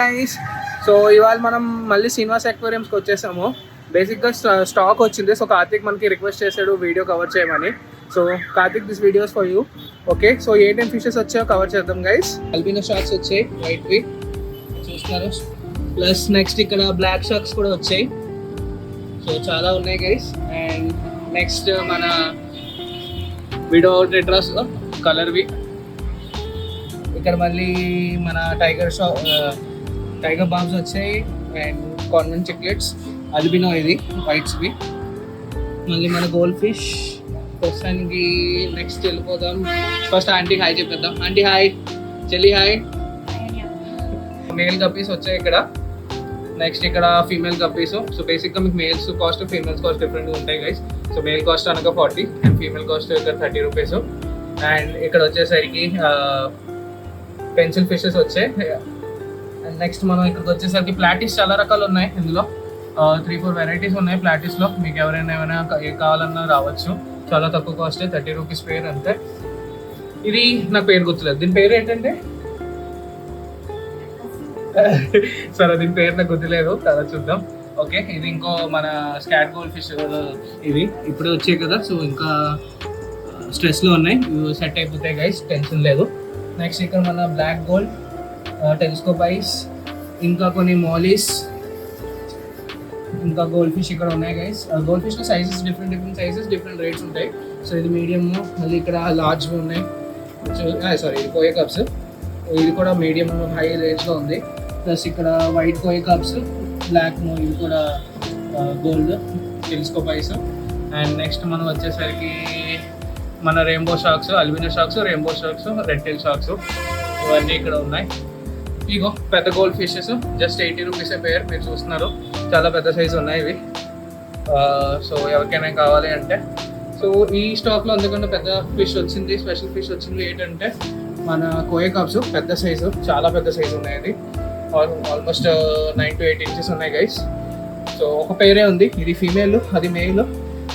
Guys, so ఇవాళ మనం మళ్ళీ శ్రీనివాస్ అక్వేరియంస్కి వచ్చేసాము. బేసిక్గా స్టాక్ వచ్చింది. సో కార్తిక్ మనకి రిక్వెస్ట్ చేశాడు వీడియో కవర్ చేయమని. So Karthik, this videos for you. Okay, so ఏమేమి ఫిషెస్ వచ్చాయో కవర్ చేద్దాం గైస్. అల్బినో షార్క్స్ వచ్చాయి, వైట్వి చూస్తున్నారు. ప్లస్ నెక్స్ట్ ఇక్కడ బ్లాక్ షార్క్స్ కూడా వచ్చాయి. సో చాలా ఉన్నాయి గైస్. అండ్ నెక్స్ట్ మన విడో టెట్రాస్ కలర్వి. ఇక్కడ మళ్ళీ మన టైగర్ బాంబ్స్ వచ్చాయి అండ్ కార్నర్ చిక్లెట్స్, అల్బినో ఇది వైట్స్వి. మళ్ళీ మన గోల్డ్ ఫిష్. ప్రస్తుతానికి నెక్స్ట్ వెళ్ళిపోదాం. ఫస్ట్ ఆంటీకి హాయ్ చెప్పేద్దాం. ఆంటీ హాయ్, చెల్లి హాయ్. మేల్ గప్పీస్ వచ్చాయి ఇక్కడ. నెక్స్ట్ ఇక్కడ ఫీమేల్ గప్పీస్. సో బేసిక్గా మీకు మేల్స్ కాస్ట్ ఫీమేల్స్ కాస్ట్ డిఫరెంట్గా ఉంటాయి గైస్. సో మేల్ కాస్ట్ అనగా 40 అండ్ ఫీమేల్ కాస్ట్ ఇక్కడ 30 రూపీస్. అండ్ ఇక్కడ వచ్చేసరికి పెన్సిల్ ఫిషెస్ వచ్చాయి. అండ్ నెక్స్ట్ మనం ఇక్కడికి వచ్చేసరికి ప్లాటిస్ చాలా రకాలు ఉన్నాయి. ఇందులో 3-4 వెరైటీస్ ఉన్నాయి ప్లాటిస్లో. మీకు ఎవరైనా ఏమైనా ఏ కావాలన్నా రావచ్చు. చాలా తక్కువ కాస్ట్, 30 రూపీస్ పేర్ అంతే. ఇది నాకు పేరు గుర్తులేదు. దీని పేరు ఏంటంటే సరే, దీని పేరు నాకు గుర్తులేదు కదా, చూద్దాం. ఓకే, ఇది ఇంకో మన స్కాట్ గోల్డ్ ఫిష్. ఇవి ఇప్పుడు వచ్చాయి కదా, సో ఇంకా స్ట్రెస్లో ఉన్నాయి. ఇవి సెట్ అయిపోతాయి గైస్, టెన్షన్ లేదు. నెక్స్ట్ ఇక్కడ మన బ్లాక్ గోల్డ్, టెలిస్కోప్ ఐస్, ఇంకా కొన్ని మాలీస్, ఇంకా గోల్డ్ ఫిష్ ఇక్కడ ఉన్నాయి గైస్. గోల్డ్ ఫిష్లో sizes different sizes, different rates ఉంటాయి. సో ఇది మీడియం, మళ్ళీ ఇక్కడ లార్జ్వి ఉన్నాయి. సారీ, ఇది కోయ కప్స్. ఇది కూడా మీడియం హై రేంజ్లో ఉంది. ప్లస్ ఇక్కడ వైట్ కోయ కప్స్, బ్లాక్ ఇవి కూడా gold telescope ice. And next మనం వచ్చేసరికి మన rainbow sharks, albino sharks, rainbow sharks, red tail sharks ఇవన్నీ ఇక్కడ ఉన్నాయి. ఇగో పెద్ద gold fishes, just 80 rupees pair. మీరు చూస్తున్నారు, చాలా పెద్ద సైజు ఉన్నాయి ఇవి. సో ఎవరికైనా కావాలి అంటే. సో ఈ స్టాక్లో అందుకని పెద్ద ఫిష్ వచ్చింది, స్పెషల్ ఫిష్ వచ్చింది ఏంటంటే మన కోయ కప్స్. పెద్ద సైజు, చాలా పెద్ద సైజు ఉన్నాయి. అది ఆల్మోస్ట్ 9 to 8 ఇంచెస్ ఉన్నాయి గైస్. సో ఒక పేరే ఉంది, ఇది ఫీమేల్, అది మేల్.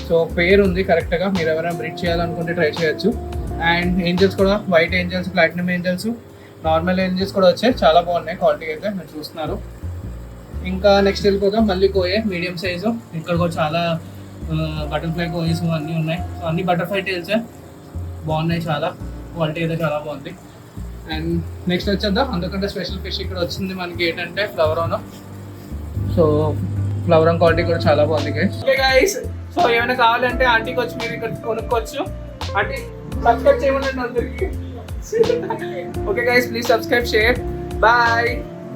సో ఒక పేరు ఉంది కరెక్ట్గా. మీరు ఎవరైనా బ్రీడ్ చేయాలనుకుంటే ట్రై చేయొచ్చు. అండ్ ఏంజల్స్ కూడా, white angels, platinum angels, normal angels కూడా వచ్చాయి. చాలా బాగున్నాయి క్వాలిటీ అయితే, మీరు చూస్తున్నారు. ఇంకా నెక్స్ట్ వెళ్ళిపోతాం మళ్ళీ కోయే, మీడియం సైజు. ఇక్కడ కూడా చాలా బటర్ఫ్లై కోయస్ అన్నీ ఉన్నాయి. సో అన్ని బటర్ఫ్లై టైల్సే బాగున్నాయి, చాలా క్వాలిటీ అయితే చాలా బాగుంది. అండ్ నెక్స్ట్ వచ్చేద్దాం. అందుకంటే స్పెషల్ ఫిష్ ఇక్కడ వచ్చింది మనకి ఏంటంటే ఫ్లవరోనా. సో ఫ్లవరోన్ క్వాలిటీ కూడా చాలా బాగుంది గైస్. ఓకే గైస్, సో ఏమైనా కావాలంటే ఆంటీకి వచ్చి మీరు ఇక్కడ కొనుక్కోవచ్చు. ఆంటీ సబ్స్క్రైబ్ చేయమని అందరికీ. Okay guys, please subscribe, share, bye.